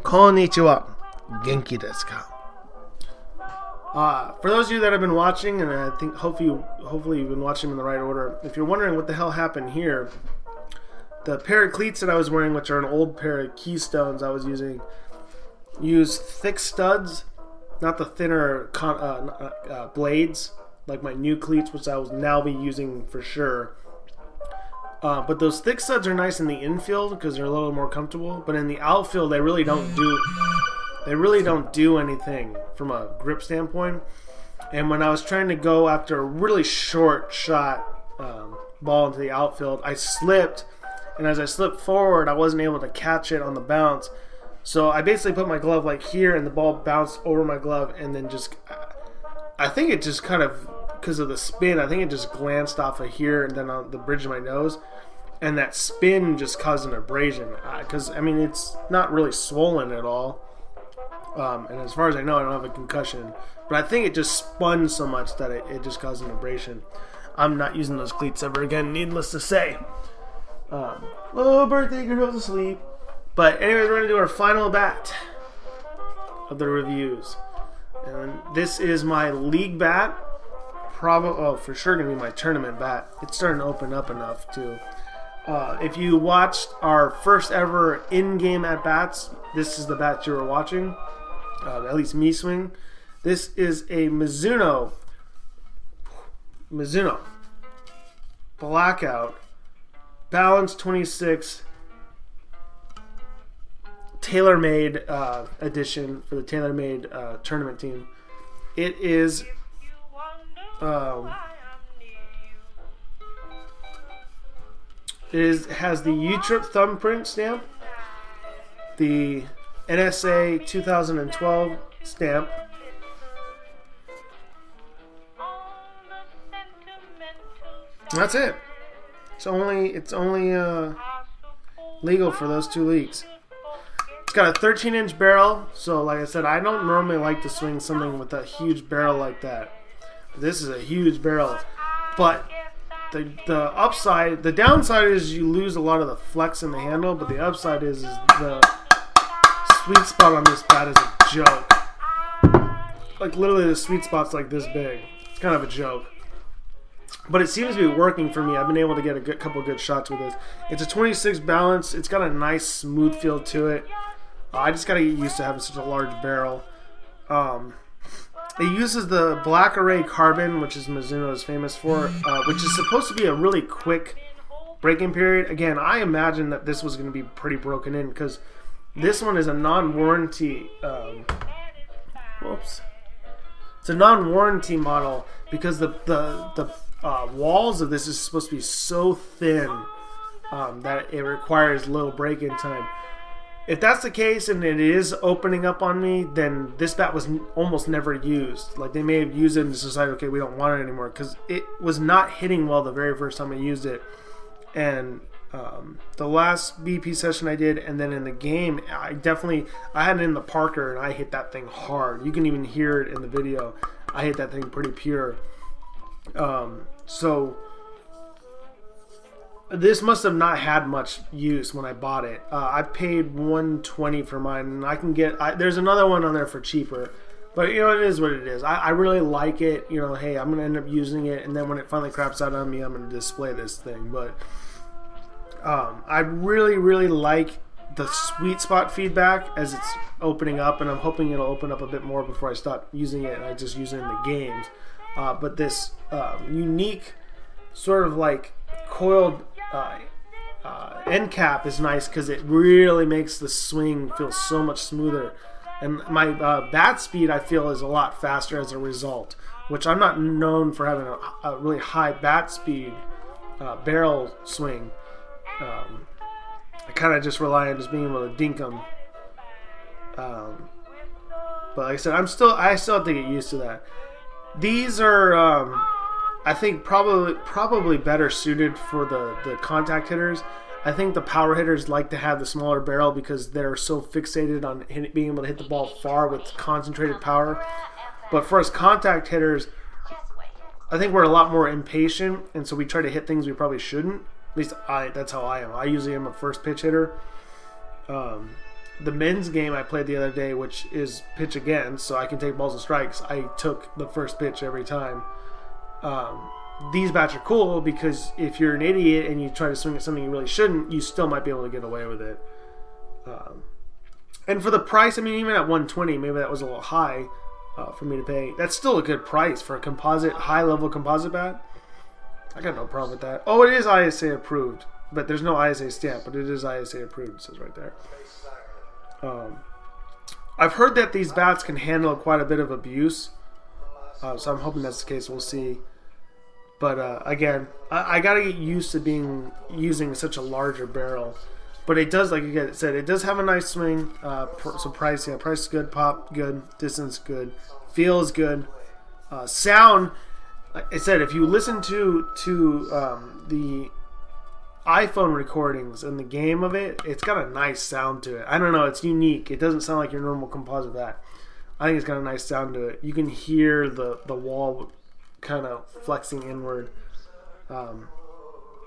Konnichiwa. Genki desu ka? For those of you that have been watching, and I think hopefully you've been watching in the right order, if you're wondering what the hell happened here, the pair of cleats that I was wearing, which are an old pair of Keystones I was using, use thick studs, not the thinner blades, like my new cleats, which I will now be using for sure. But those thick studs are nice in the infield because they're a little more comfortable. But in the outfield, they really don't do anything from a grip standpoint. And when I was trying to go after a really short shot ball into the outfield, I slipped, and as I slipped forward, I wasn't able to catch it on the bounce. So I basically put my glove like here, and the ball bounced over my glove, and then I think it just kind of, because of the spin, I think it just glanced off of here and then on the bridge of my nose, and that spin just caused an abrasion. Because I mean, it's not really swollen at all, and as far as I know, I don't have a concussion. But I think it just spun so much that it just caused an abrasion. I'm not using those cleats ever again, needless to say. Oh, birthday girl's asleep. But anyways, we're gonna do our final bat of the reviews, and this is my league bat. For sure gonna be my tournament bat. It's starting to open up enough too. If you watched our first ever in-game at bats, this is the bat you were watching. At least me swing. This is a Mizuno Blackout Balance 26 Taylormade edition for the Taylormade tournament team. It is has the U-Trip thumbprint stamp, the NSA 2012 stamp, and that's it. It's only legal for those two leagues. It's got a 13-inch barrel, so like I said, I don't normally like to swing something with a huge barrel like that. This is a huge barrel, but the downside is you lose a lot of the flex in the handle, but the upside is the sweet spot on this bat is a joke. Like literally the sweet spot's like this big. It's kind of a joke. But it seems to be working for me. I've been able to get a couple good shots with this. It's a 26 balance. It's got a nice smooth feel to it. I just got to get used to having such a large barrel. It uses the Black Array Carbon, which is Mizuno is famous for, which is supposed to be a really quick break-in period. Again, I imagine that this was going to be pretty broken in because this one is a non-warranty. It's a non-warranty model because the walls of this is supposed to be so thin that it requires little break-in time. If that's the case and it is opening up on me, then this bat was almost never used. Like they may have used it and decided, okay, we don't want it anymore, because it was not hitting well the very first time I used it. And the last BP session I did, and then in the game, I had it in the Parker and I hit that thing hard. You can even hear it in the video. I hit that thing pretty pure. So this must have not had much use when I bought it. I paid $120 for mine, and I can get. There's another one on there for cheaper, but you know, it is what it is. I really like it. You know, hey, I'm gonna end up using it, and then when it finally craps out on me, I'm gonna display this thing. But I really like the sweet spot feedback as it's opening up, and I'm hoping it'll open up a bit more before I stop using it and I just use it in the games. But this unique sort of like coiled end cap is nice because it really makes the swing feel so much smoother, and my bat speed I feel is a lot faster as a result, which I'm not known for having a really high bat speed barrel swing. I kind of just rely on just being able to dink them, but like I said, I still have to get used to that. These are I think probably better suited for the contact hitters. I think the power hitters like to have the smaller barrel because they're so fixated on being able to hit the ball far with concentrated power. But for us contact hitters, I think we're a lot more impatient, and so we try to hit things we probably shouldn't. At least that's how I am. I usually am a first pitch hitter. the men's game I played the other day, which is pitch again, so I can take balls and strikes. I took the first pitch every time. These bats are cool because if you're an idiot and you try to swing at something you really shouldn't, you still might be able to get away with it. And for the price, I mean, even at 120, maybe that was a little high for me to pay. That's still a good price for a composite, high-level composite bat. I got no problem with that. Oh, it is ISA approved, but there's no ISA stamp, but it is ISA approved, it says right there. I've heard that these bats can handle quite a bit of abuse, so I'm hoping that's the case. We'll see. But again, I gotta get used to using such a larger barrel. But it does, like you said, it does have a nice swing. So price, yeah, price is good, pop good, distance good, feels good, sound. Like I said, if you listen to the iPhone recordings and the game of it, it's got a nice sound to it. I don't know, it's unique. It doesn't sound like your normal composite bat. I think it's got a nice sound to it. You can hear the wall kind of flexing inward.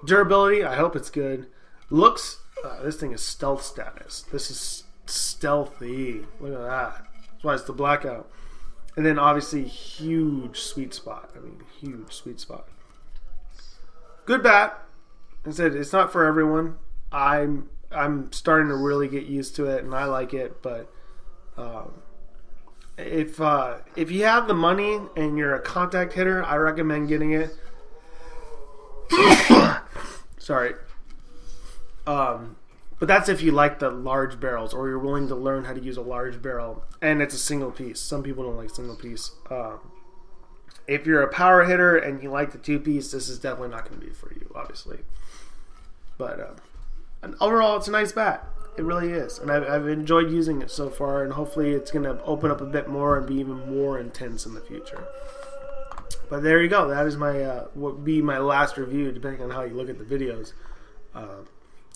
Durability, I hope it's good. Looks, this thing is stealth status. This is stealthy. Look at that. That's why it's the Blackout. And then obviously huge sweet spot. I mean, huge sweet spot. Good bat. Like I said, it's not for everyone. I'm starting to really get used to it, and I like it. But if you have the money and you're a contact hitter, I recommend getting it. Sorry. But that's if you like the large barrels or you're willing to learn how to use a large barrel and it's a single piece. Some people don't like single piece. If you're a power hitter and you like the two piece, this is definitely not going to be for you, obviously. But overall, it's a nice bat. It really is. And I've enjoyed using it so far, and hopefully it's going to open up a bit more and be even more intense in the future. But there you go. That is my what would be my last review, depending on how you look at the videos.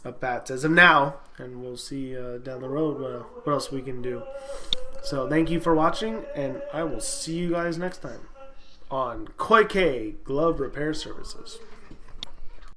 Of bats as of now, and we'll see down the road what else we can do. So thank you for watching, and I will see you guys next time on Koike Glove Repair Services.